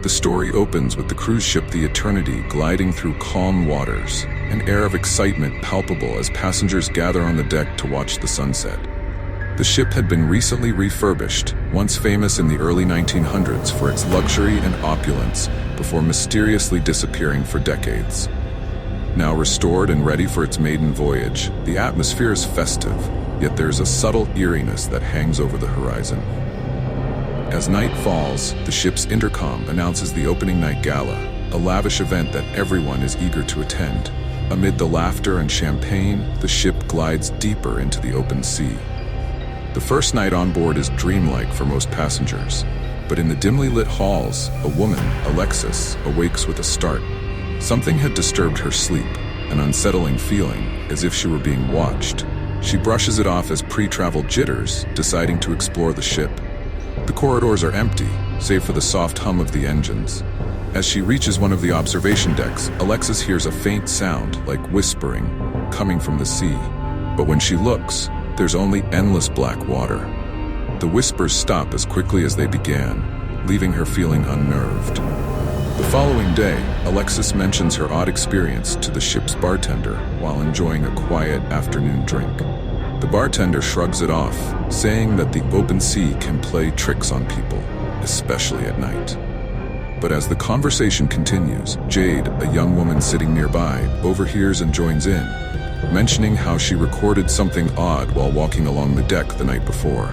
The story opens with the cruise ship the Eternity gliding through calm waters, an air of excitement palpable as passengers gather on the deck to watch the sunset. The ship had been recently refurbished, once famous in the early 1900s for its luxury and opulence, before mysteriously disappearing for decades. Now restored and ready for its maiden voyage, the atmosphere is festive, yet there's a subtle eeriness that hangs over the horizon. As night falls, the ship's intercom announces the opening night gala, a lavish event that everyone is eager to attend. Amid the laughter and champagne, the ship glides deeper into the open sea. The first night on board is dreamlike for most passengers, but in the dimly lit halls, a woman, Alexis, awakes with a start. Something had disturbed her sleep, an unsettling feeling, as if she were being watched. She brushes it off as pre-travel jitters, deciding to explore the ship. The corridors are empty, save for the soft hum of the engines. As she reaches one of the observation decks, Alexis hears a faint sound, like whispering, coming from the sea. But when she looks, there's only endless black water. The whispers stop as quickly as they began, leaving her feeling unnerved. The following day, Alexis mentions her odd experience to the ship's bartender while enjoying a quiet afternoon drink. The bartender shrugs it off, saying that the open sea can play tricks on people, especially at night. But as the conversation continues, Jade, a young woman sitting nearby, overhears and joins in, mentioning how she recorded something odd while walking along the deck the night before.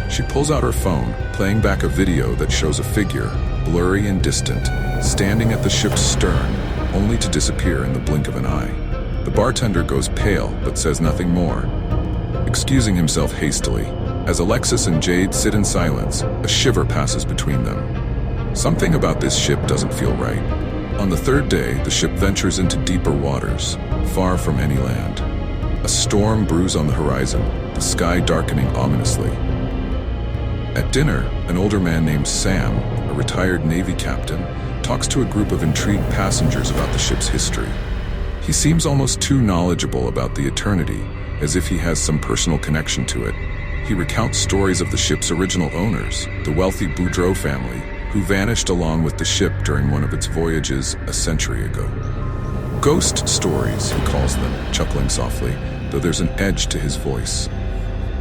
She pulls out her phone, playing back a video that shows a figure, blurry and distant, standing at the ship's stern, only to disappear in the blink of an eye. The bartender goes pale, but says nothing more, excusing himself hastily. As Alexis and Jade sit in silence, a shiver passes between them. Something about this ship doesn't feel right. On the third day, the ship ventures into deeper waters, far from any land. A storm brews on the horizon, the sky darkening ominously. At dinner, an older man named Sam, a retired Navy captain, talks to a group of intrigued passengers about the ship's history. He seems almost too knowledgeable about the Eternity, as if he has some personal connection to it. He recounts stories of the ship's original owners, the wealthy Boudreaux family, who vanished along with the ship during one of its voyages a century ago. Ghost stories, he calls them, chuckling softly, though there's an edge to his voice.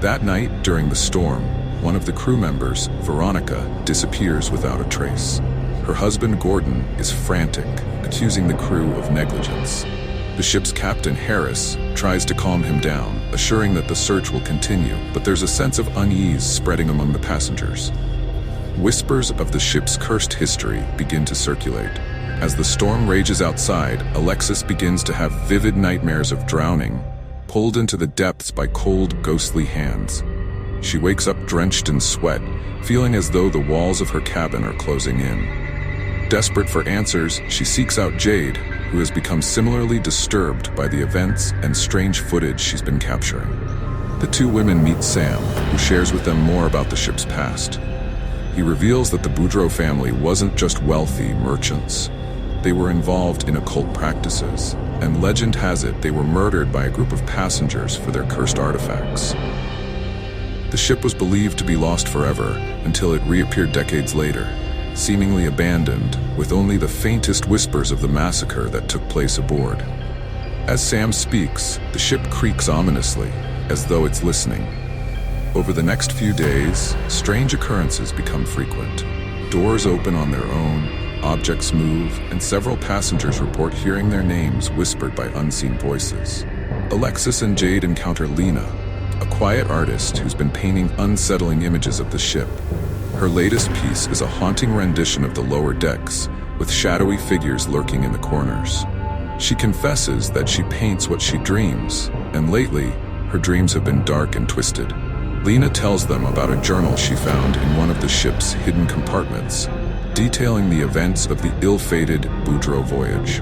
That night, during the storm, one of the crew members, Veronica, disappears without a trace. Her husband, Gordon, is frantic, accusing the crew of negligence. The ship's captain, Harris, tries to calm him down, assuring that the search will continue, but there's a sense of unease spreading among the passengers. Whispers of the ship's cursed history begin to circulate. As the storm rages outside, Alexis begins to have vivid nightmares of drowning, pulled into the depths by cold, ghostly hands. She wakes up drenched in sweat, feeling as though the walls of her cabin are closing in. Desperate for answers, she seeks out Jade, who has become similarly disturbed by the events and strange footage she's been capturing. The two women meet Sam, who shares with them more about the ship's past. He reveals that the Boudreaux family wasn't just wealthy merchants. They were involved in occult practices, and legend has it they were murdered by a group of passengers for their cursed artifacts. The ship was believed to be lost forever until it reappeared decades later, seemingly abandoned, with only the faintest whispers of the massacre that took place aboard. As Sam speaks, the ship creaks ominously, as though it's listening. Over the next few days, strange occurrences become frequent. Doors open on their own, objects move, and several passengers report hearing their names whispered by unseen voices. Alexis and Jade encounter Lena, a quiet artist who's been painting unsettling images of the ship. Her latest piece is a haunting rendition of the lower decks, with shadowy figures lurking in the corners. She confesses that she paints what she dreams, and lately, her dreams have been dark and twisted. Lena tells them about a journal she found in one of the ship's hidden compartments, detailing the events of the ill-fated Boudreaux voyage.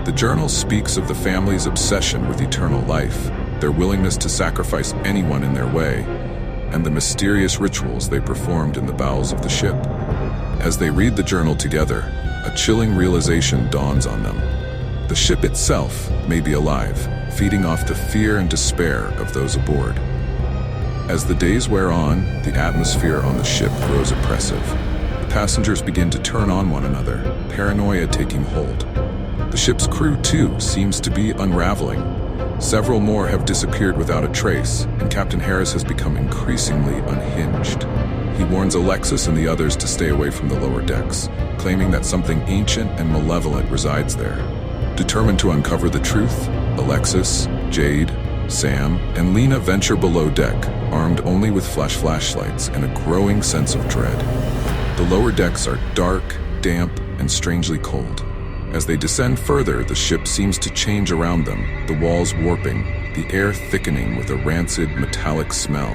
The journal speaks of the family's obsession with eternal life, their willingness to sacrifice anyone in their way, and the mysterious rituals they performed in the bowels of the ship. As they read the journal together, a chilling realization dawns on them. The ship itself may be alive, feeding off the fear and despair of those aboard. As the days wear on, the atmosphere on the ship grows oppressive. The passengers begin to turn on one another, paranoia taking hold. The ship's crew, too, seems to be unraveling. Several more have disappeared without a trace, and Captain Harris has become increasingly unhinged. He warns Alexis and the others to stay away from the lower decks, claiming that something ancient and malevolent resides there. Determined to uncover the truth, Alexis, Jade, Sam, and Lena venture below deck, armed only with flashlights and a growing sense of dread. The lower decks are dark, damp, and strangely cold. As they descend further, the ship seems to change around them, the walls warping, the air thickening with a rancid, metallic smell.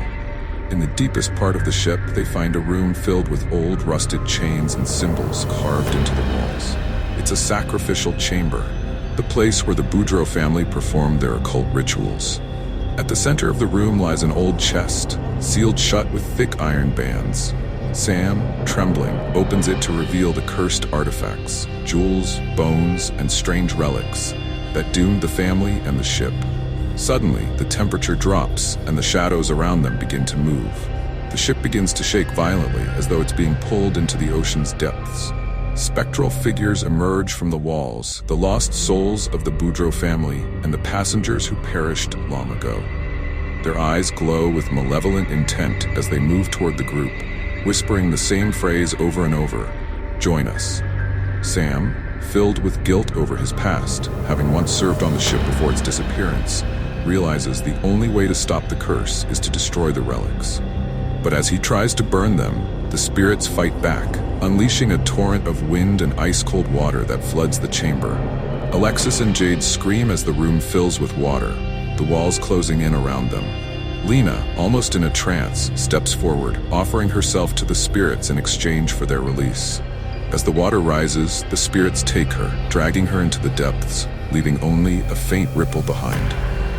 In the deepest part of the ship, they find a room filled with old, rusted chains and symbols carved into the walls. It's a sacrificial chamber, the place where the Boudreaux family performed their occult rituals. At the center of the room lies an old chest, sealed shut with thick iron bands. Sam, trembling, opens it to reveal the cursed artifacts, jewels, bones, and strange relics that doomed the family and the ship. Suddenly, the temperature drops and the shadows around them begin to move. The ship begins to shake violently as though it's being pulled into the ocean's depths. Spectral figures emerge from the walls, the lost souls of the Boudreaux family and the passengers who perished long ago. Their eyes glow with malevolent intent as they move toward the group, whispering the same phrase over and over, "Join us." Sam, filled with guilt over his past, having once served on the ship before its disappearance, realizes the only way to stop the curse is to destroy the relics. But as he tries to burn them, the spirits fight back, unleashing a torrent of wind and ice-cold water that floods the chamber. Alexis and Jade scream as the room fills with water, the walls closing in around them. Lena, almost in a trance, steps forward, offering herself to the spirits in exchange for their release. As the water rises, the spirits take her, dragging her into the depths, leaving only a faint ripple behind.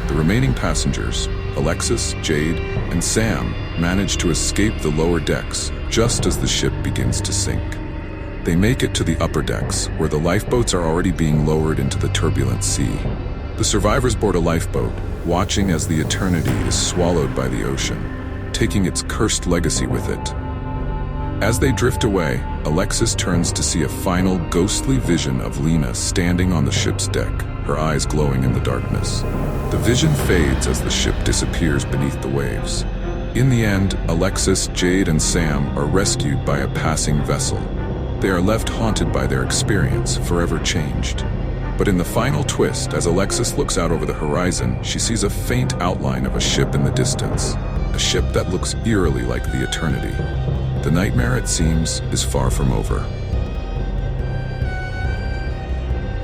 The remaining passengers, Alexis, Jade, and Sam, manage to escape the lower decks just as the ship begins to sink. They make it to the upper decks, where the lifeboats are already being lowered into the turbulent sea. The survivors board a lifeboat, watching as the eternity is swallowed by the ocean, taking its cursed legacy with it. As they drift away, Alexis turns to see a final ghostly vision of Lena standing on the ship's deck, her eyes glowing in the darkness. The vision fades as the ship disappears beneath the waves. In the end, Alexis, Jade, and Sam are rescued by a passing vessel. They are left haunted by their experience, forever changed. But in the final twist, as Alexis looks out over the horizon, she sees a faint outline of a ship in the distance, a ship that looks eerily like the eternity. The nightmare, it seems, is far from over.